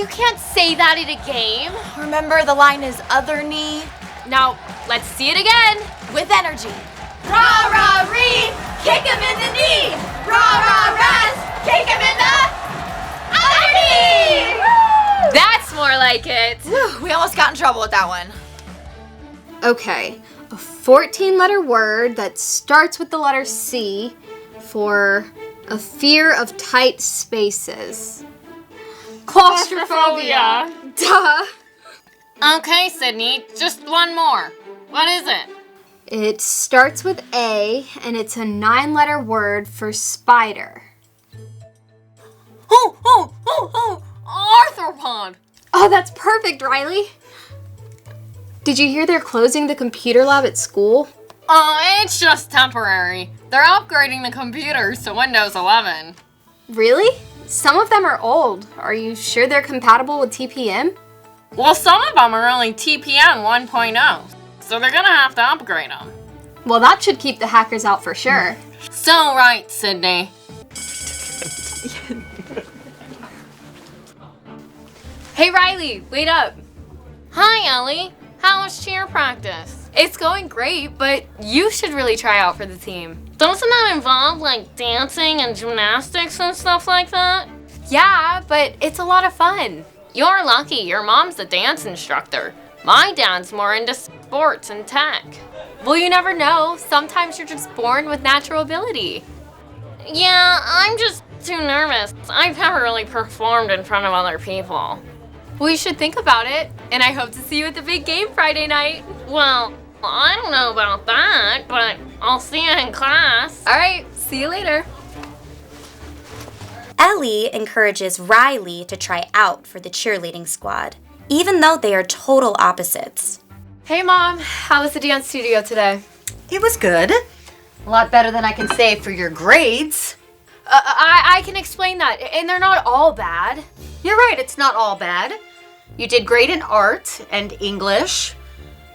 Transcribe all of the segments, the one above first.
you can't say that in a game. Remember, the line is other knee. Now, let's see it again. With energy. Rah, rah, ree, kick him in the knee. Rah, rah, raz, kick him in the other knee. Woo! That's more like it. Whew, we almost got in trouble with that one. Okay, a 14-letter word that starts with the letter C for a fear of tight spaces. Claustrophobia. Duh. Okay, Sydney, just one more. What is it? It starts with A, and it's a 9-letter word for spider. Arthropod. Oh, that's perfect, Riley. Did you hear they're closing the computer lab at school? It's just temporary. They're upgrading the computers to Windows 11. Really? Some of them are old. Are you sure they're compatible with TPM? Well, some of them are only TPM 1.0, so they're gonna have to upgrade them. Well, that should keep the hackers out for sure. So right, Sydney. Hey, Riley, wait up. Hi, Ellie. How was cheer practice? It's going great, but you should really try out for the team. Doesn't that involve, like, dancing and gymnastics and stuff like that? Yeah, but it's a lot of fun. You're lucky your mom's a dance instructor. My dad's more into sports and tech. Well, you never know. Sometimes you're just born with natural ability. Yeah, I'm just too nervous. I've never really performed in front of other people. Well, you should think about it, and I hope to see you at the big game Friday night. Well, I don't know about that, but I'll see you in class. All right, see you later. Ellie encourages Riley to try out for the cheerleading squad, even though they are total opposites. Hey, Mom. How was the dance studio today? It was good. A lot better than I can say for your grades. I can explain that, and they're not all bad. You're right, it's not all bad. You did great in art and English,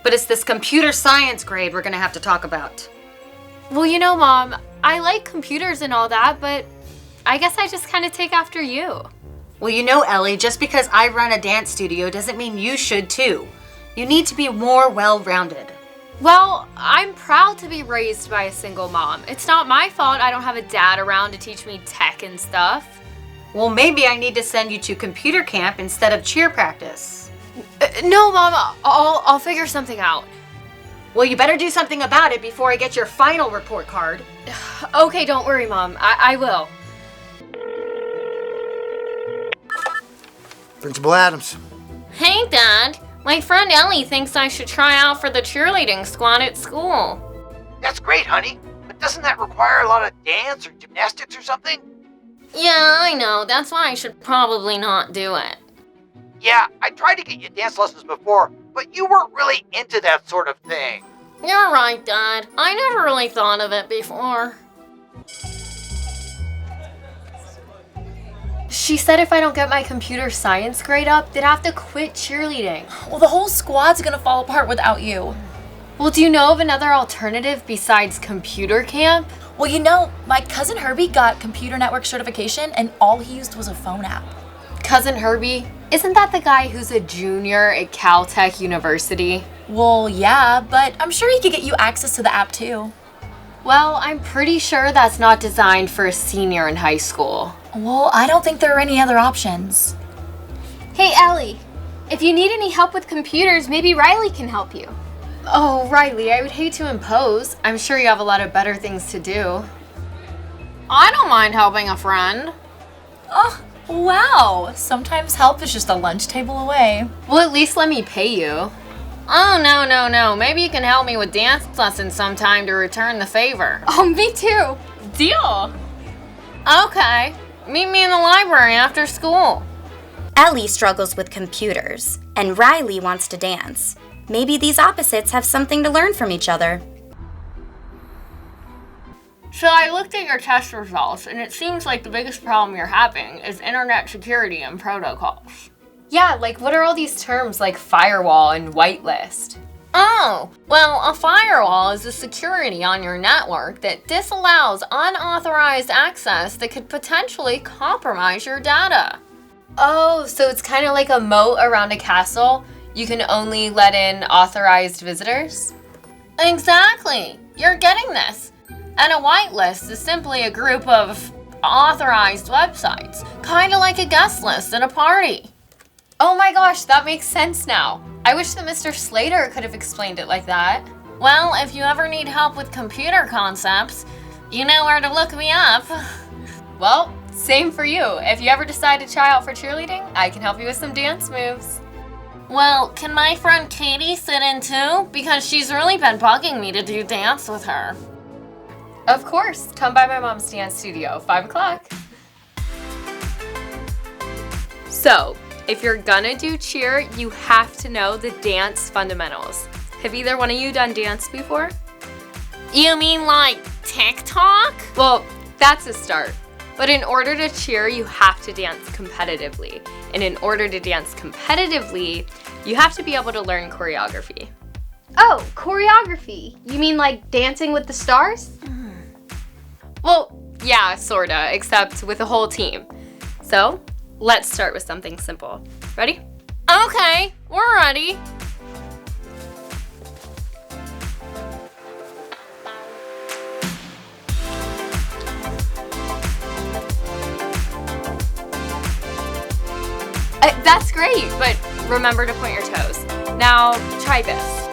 but it's this computer science grade we're gonna have to talk about. Well, you know, Mom, I like computers and all that, but I guess I just kind of take after you. Well, you know, Ellie, just because I run a dance studio doesn't mean you should too. You need to be more well-rounded. Well, I'm proud to be raised by a single mom. It's not my fault I don't have a dad around to teach me tech and stuff. Well, maybe I need to send you to computer camp instead of cheer practice. No, Mom, I'll figure something out. Well, you better do something about it before I get your final report card. Okay, don't worry, Mom. I will. Principal Adams. Hey, Dad. My friend Ellie thinks I should try out for the cheerleading squad at school. That's great, honey. But doesn't that require a lot of dance or gymnastics or something? Yeah, I know. That's why I should probably not do it. Yeah, I tried to get you dance lessons before, but you weren't really into that sort of thing. You're right, Dad. I never really thought of it before. She said if I don't get my computer science grade up, then I have to quit cheerleading. Well, the whole squad's gonna fall apart without you. Well, do you know of another alternative besides computer camp? Well, you know, my cousin Herbie got computer network certification and all he used was a phone app. Cousin Herbie? Isn't that the guy who's a junior at Caltech University? Well, yeah, but I'm sure he could get you access to the app too. Well, I'm pretty sure that's not designed for a senior in high school. Well, I don't think there are any other options. Hey, Ellie. If you need any help with computers, maybe Riley can help you. Oh, Riley, I would hate to impose. I'm sure you have a lot of better things to do. I don't mind helping a friend. Oh, wow. Sometimes help is just a lunch table away. Well, at least let me pay you. Oh, no. Maybe you can help me with dance lessons sometime to return the favor. Oh, me too. Deal. Okay. Meet me in the library after school. Ellie struggles with computers, and Riley wants to dance. Maybe these opposites have something to learn from each other. So I looked at your test results, and it seems like the biggest problem you're having is internet security and protocols. Yeah, like what are all these terms like firewall and whitelist? Oh, well, a firewall is a security on your network that disallows unauthorized access that could potentially compromise your data. Oh, so it's kind of like a moat around a castle. You can only let in authorized visitors? Exactly. You're getting this. And a whitelist is simply a group of authorized websites, kind of like a guest list at a party. Oh my gosh, that makes sense now. I wish that Mr. Slater could have explained it like that. Well, if you ever need help with computer concepts, you know where to look me up. Well, same for you. If you ever decide to try out for cheerleading, I can help you with some dance moves. Well, can my friend Katie sit in too? Because she's really been bugging me to do dance with her. Of course. Come by my mom's dance studio, 5 o'clock. So, if you're gonna do cheer, you have to know the dance fundamentals. Have either one of you done dance before? You mean like TikTok? Well, that's a start. But in order to cheer, you have to dance competitively. And in order to dance competitively, you have to be able to learn choreography. Oh, choreography. You mean like Dancing with the Stars? Well, yeah, sorta, except with a whole team. So, let's start with something simple. Ready? Okay, we're ready. That's great, but remember to point your toes. Now, try this.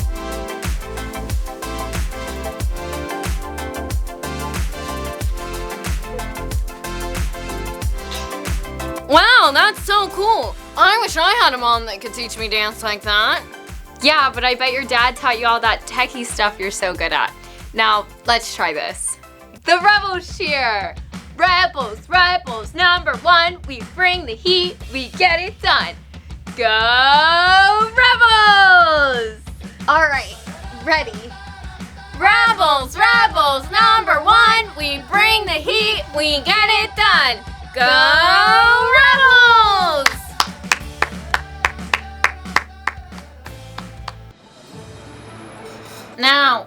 Wow, that's so cool. I wish I had a mom that could teach me dance like that. Yeah, but I bet your dad taught you all that techie stuff you're so good at. Now, let's try this. The Rebels cheer. Rebels, rebels, number 1. We bring the heat, we get it done. Go Rebels! All right, ready. Rebels, rebels, number 1. We bring the heat, we get it done. Go Rebels! Now,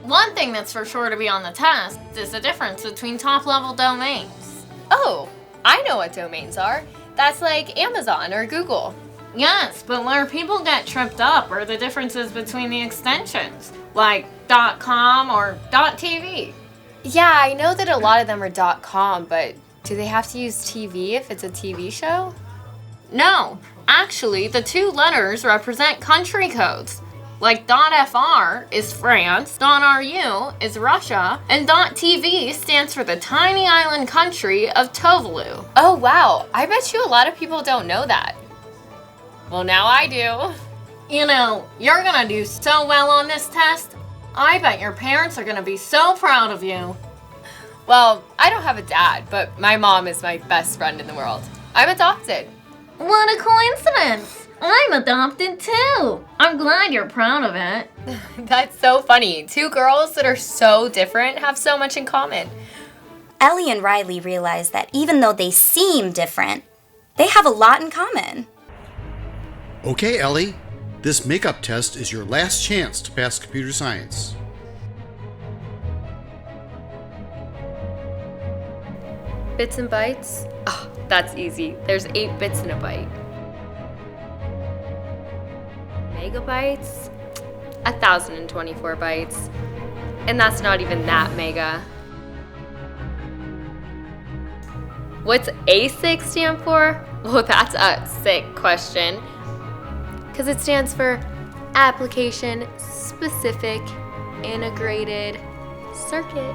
one thing that's for sure to be on the test is the difference between top-level domains. Oh, I know what domains are. That's like Amazon or Google. Yes, but where people get tripped up are the differences between the extensions, like .com or .tv. Yeah, I know that a lot of them are .com, but do they have to use TV if it's a TV show? No, actually, the 2 letters represent country codes. Like .fr is France, .ru is Russia, and .tv stands for the tiny island country of Tuvalu. Oh wow, I bet you a lot of people don't know that. Well, now I do. You know, you're gonna do so well on this test. I bet your parents are gonna be so proud of you. Well, I don't have a dad, but my mom is my best friend in the world. I'm adopted. What a coincidence! I'm adopted too. I'm glad you're proud of it. That's so funny. 2 girls that are so different have so much in common. Ellie and Riley realize that even though they seem different, they have a lot in common. Okay, Ellie, this makeup test is your last chance to pass computer science. Bits and bytes? Oh, that's easy. There's 8 bits in a byte. Megabytes? 1,024 bytes. And that's not even that mega. What's ASIC stand for? Well, that's a sick question. Because it stands for Application Specific Integrated Circuit.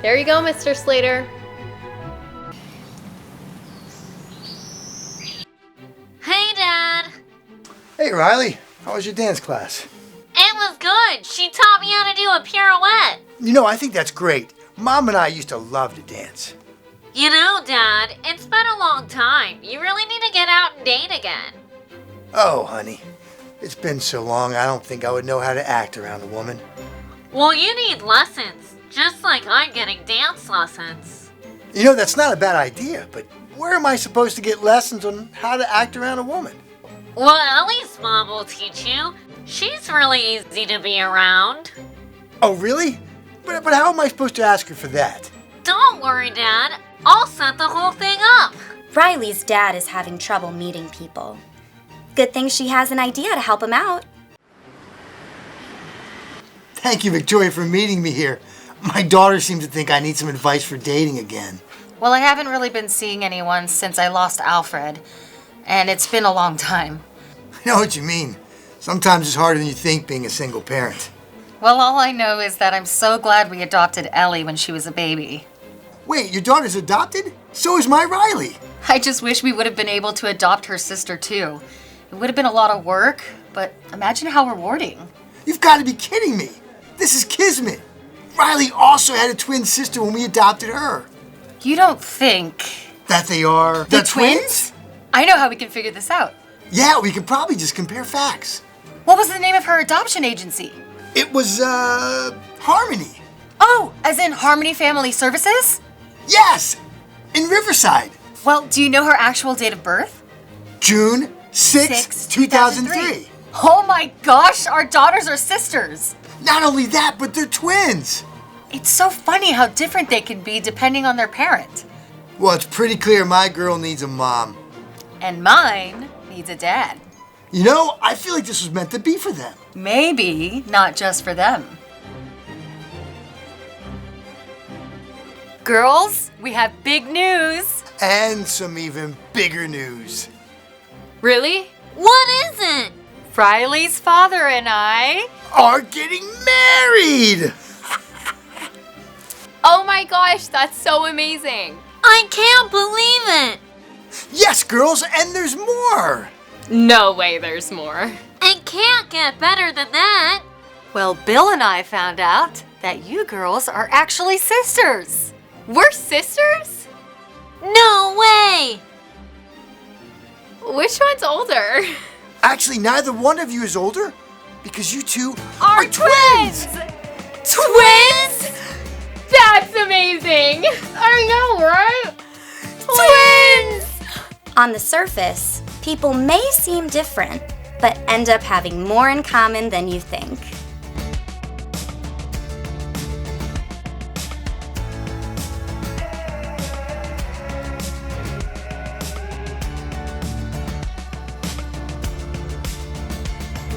There you go, Mr. Slater. Hey, Dad. Hey, Riley. How was your dance class? It was good. She taught me how to do a pirouette. You know, I think that's great. Mom and I used to love to dance. You know, Dad, it's been a long time. You really need to get out and date again. Oh, honey. It's been so long, I don't think I would know how to act around a woman. Well, you need lessons, just like I'm getting dance lessons. You know, that's not a bad idea, but where am I supposed to get lessons on how to act around a woman? Well, Ellie's mom will teach you. She's really easy to be around. Oh, really? But how am I supposed to ask her for that? Don't worry, Dad. I'll set the whole thing up. Riley's dad is having trouble meeting people. Good thing she has an idea to help him out. Thank you, Victoria, for meeting me here. My daughter seems to think I need some advice for dating again. Well, I haven't really been seeing anyone since I lost Alfred, and it's been a long time. I know what you mean. Sometimes it's harder than you think being a single parent. Well, all I know is that I'm so glad we adopted Ellie when she was a baby. Wait, your daughter's adopted? So is my Riley. I just wish we would have been able to adopt her sister too. It would have been a lot of work, but imagine how rewarding. You've got to be kidding me. This is kismet. Riley also had a twin sister when we adopted her. You don't think... That they are... The twins? I know how we can figure this out. Yeah, we could probably just compare facts. What was the name of her adoption agency? It was, Harmony. Oh, as in Harmony Family Services? Yes! In Riverside. Well, do you know her actual date of birth? June 6, 2003. Oh my gosh, our daughters are sisters. Not only that, but they're twins. It's so funny how different they can be depending on their parent. Well, it's pretty clear my girl needs a mom. And mine needs a dad. You know, I feel like this was meant to be for them. Maybe not just for them. Girls, we have big news. And some even bigger news. Really? What is it? Riley's father and I... Are getting married! Oh my gosh, that's so amazing. I can't believe it. Yes, girls, and there's more. No way there's more. It can't get better than that. Well, Bill and I found out that you girls are actually sisters. We're sisters? No way. Which one's older? Actually, neither one of you is older because you two Are twins! Twins? That's amazing! I know, right? Twins! On the surface, people may seem different, but end up having more in common than you think.